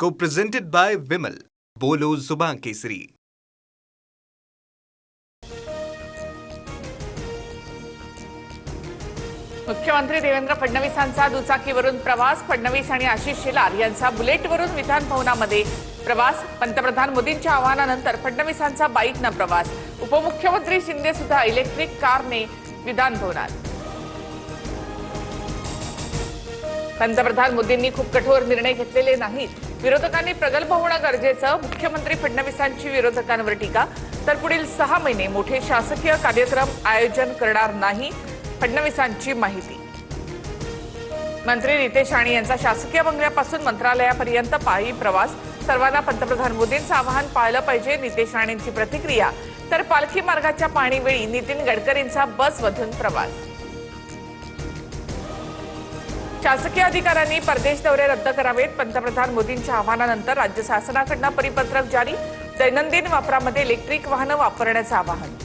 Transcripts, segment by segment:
Co-presented by Vimal. बोलो जुबान केसरी. मुख्यमंत्री देवेंद्र फडणवीसांचा दुचाकीवरून प्रवास. फडणवीस आणि आशिष शेलार यांचा बुलेटवरून विधान भवनामध्ये प्रवास. पंतप्रधान मोदींच्या आवाहनानंतर फडणवीसांचा बाईकनं प्रवास. उपमुख्यमंत्री शिंदे सुद्धा इलेक्ट्रिक कारने विधान भवनात. पंतप्रधान मोदींनी खूप कठोर निर्णय घेतलेले नाहीत. विरोधकांनी प्रगल्भ होणं गरजेचं. मुख्यमंत्री फडणवीसांची विरोधकांवर टीका. तर पुढील 6 महिने मोठे शासकीय कार्यक्रम आयोजन करणार नाही, फडणवीसांची माहिती. मंत्री नितेश राणे यांचा शासकीय बंगल्यापासून मंत्रालयापर्यंत पायी प्रवास. सर्वांना पंतप्रधान मोदींचं आवाहन पाळलं पाहिजे, नितेश राणेंची प्रतिक्रिया. तर पालखी मार्गाच्या पाहणीवेळी नितीन गडकरींचा बसमधून प्रवास. शासकीय अधिकाऱ्यांनी परदेश दौरे रद्द करावेत. पंतप्रधान मोदींच्या आवाहनानंतर राज्य शासनाकडून परिपत्रक जारी. दैनंदिन वापरामध्ये इलेक्ट्रिक वाहनं वापरण्याचं आवाहन.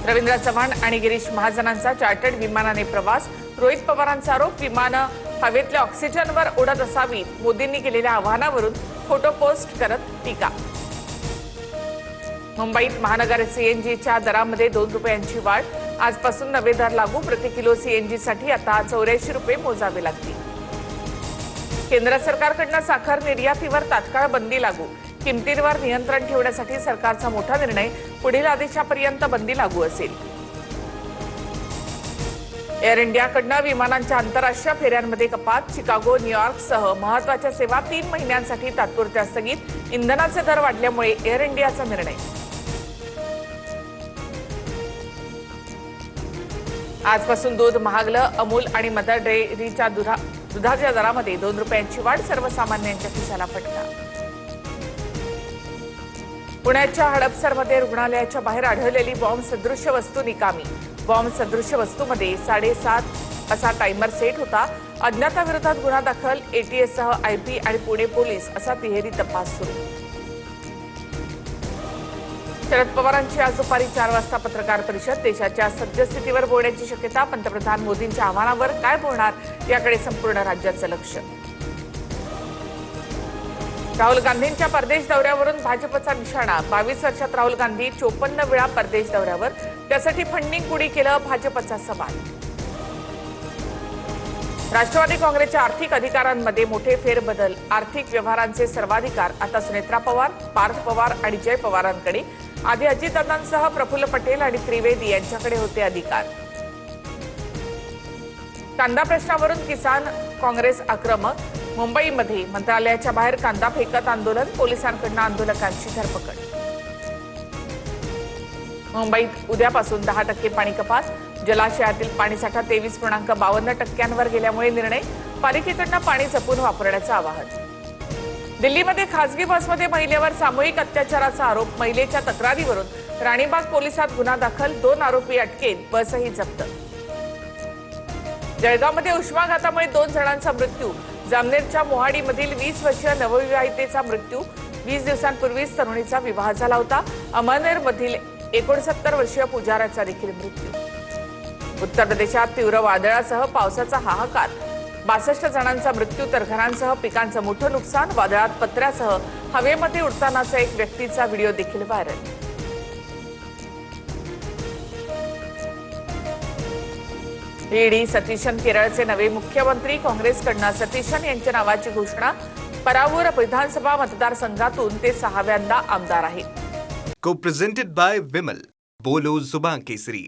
रवींद्र चव्हाण आणि गिरीश महाजनांचा चार्टर्ड विमानाने प्रवास. रोहित पवारांचा आरोप, विमानं हवेतल्या ऑक्सिजनवर उडत असावीत. मोदींनी केलेल्या आवाहनावरून फोटो पोस्ट करत टीका. मुंबईत महानगर सीएनजीच्या दरामध्ये 2 रुपयांची वाढ. आजपासून नवे दर लागू. प्रति किलो सीएनजीसाठी आता 84 रुपये मोजावे लागतील. केंद्र सरकारकडून साखर निर्यातीवर तात्काळ बंदी लागू. किमतींवर नियंत्रण ठेवण्यासाठी सरकारचा मोठा निर्णय. पुढील आदेशापर्यंत बंदी लागू असेल. एअर इंडियाकडून विमानांच्या आंतरराष्ट्रीय फेऱ्यांमध्ये कपात. शिकागो, न्यूयॉर्कसह महत्त्वाच्या सेवा 3 महिन्यांसाठी तात्पुरत्या स्थगित. इंधनाचे दर वाढल्यामुळे एअर इंडियाचा निर्णय. आजपासून दूध महागलं. अमूल आणि मदर डेअरीच्या दुधाच्या दरामध्ये 2 रुपयांची वाढ. सर्वसामान्यांच्या खिशाला फटका. पुण्याच्या हडपसरमध्ये रुग्णालयाच्या बाहेर आढळलेली बॉम्ब सदृश्य वस्तू निकामी. बॉम्ब सदृश्य वस्तूमध्ये 7.5 असा टायमर सेट होता. अज्ञाताविरोधात गुन्हा दाखल. एटीएससह आयपी आणि पुणे पोलीस असा तिहेरी तपास सुरू. शरद पवारांची आज दुपारी 4 वाजता पत्रकार परिषद. देशाच्या सद्यस्थितीवर बोलण्याची शक्यता. पंतप्रधान मोदींच्या आव्हानावर काय बोलणार याकडे संपूर्ण राज्याचं लक्ष. राहुल गांधींच्या परदेश दौऱ्यावरून भाजपचा निशाणा. 22 वर्षात राहुल गांधी 54 वेळा परदेश दौऱ्यावर. त्यासाठी फंडिंग कुणी केलं, भाजपचा सवाल. राष्ट्रवादी काँग्रेसच्या आर्थिक अधिकारांमध्ये मोठे फेरबदल. आर्थिक व्यवहारांचे सर्वाधिकार आता सुनेत्रा पवार, पार्थ पवार आणि जय पवारांकडे. आधी अजितदादांसह प्रफुल्ल पटेल आणि त्रिवेदी यांच्याकडे होते अधिकार. कांदा प्रश्नावरून किसान काँग्रेस आक्रमक. मुंबईमध्ये मंत्रालयाच्या बाहेर कांदा फेकत आंदोलन. पोलिसांकडून आंदोलकांची धरपकड. मुंबईत उद्यापासून 10% पाणी कपात. जलाशयातील पाणीसाठा 23.52% गेल्यामुळे निर्णय. पालिकेकडून पाणी जपून वापरण्याचं आवाहन. दिल्लीमध्ये खासगी बसमध्ये महिलेवर सामूहिक अत्याचाराचा आरोप. महिलेच्या तक्रारीवरून राणीबाग पोलिसात गुन्हा दाखल. 2 आरोपी अटकेत. बसही जप्त. जळगावमध्ये उष्माघातामुळे 2 जणांचा मृत्यू. जामनेरच्या मोहाडीमधील 20 वर्षीय नवविवाहितेचा मृत्यू. 20 दिवसांपूर्वीच तरुणीचा विवाह झाला होता. अमळनेरमधील 69 वर्षीय पुजाऱ्याचा देखील मृत्यू. उत्तर प्रदेशात तीव्र वादळासह पावसाचा हाहाकार. 62 जणांचा मृत्यू तर घरांसह पिकांचं मोठं नुकसान. वादळात पत्र्यासह हवेमध्ये उडतानाचा एक व्यक्तीचा व्हिडिओ देखील व्हायरल. ईडी सतीशन केरळचे नवे मुख्यमंत्री. काँग्रेसकडून सतीशन यांच्या नावाची घोषणा. परावूर विधानसभा मतदारसंघातून ते 6व्यांदा आमदार आहेत. Co-presented by Vimal. बोलो जुबान केसरी.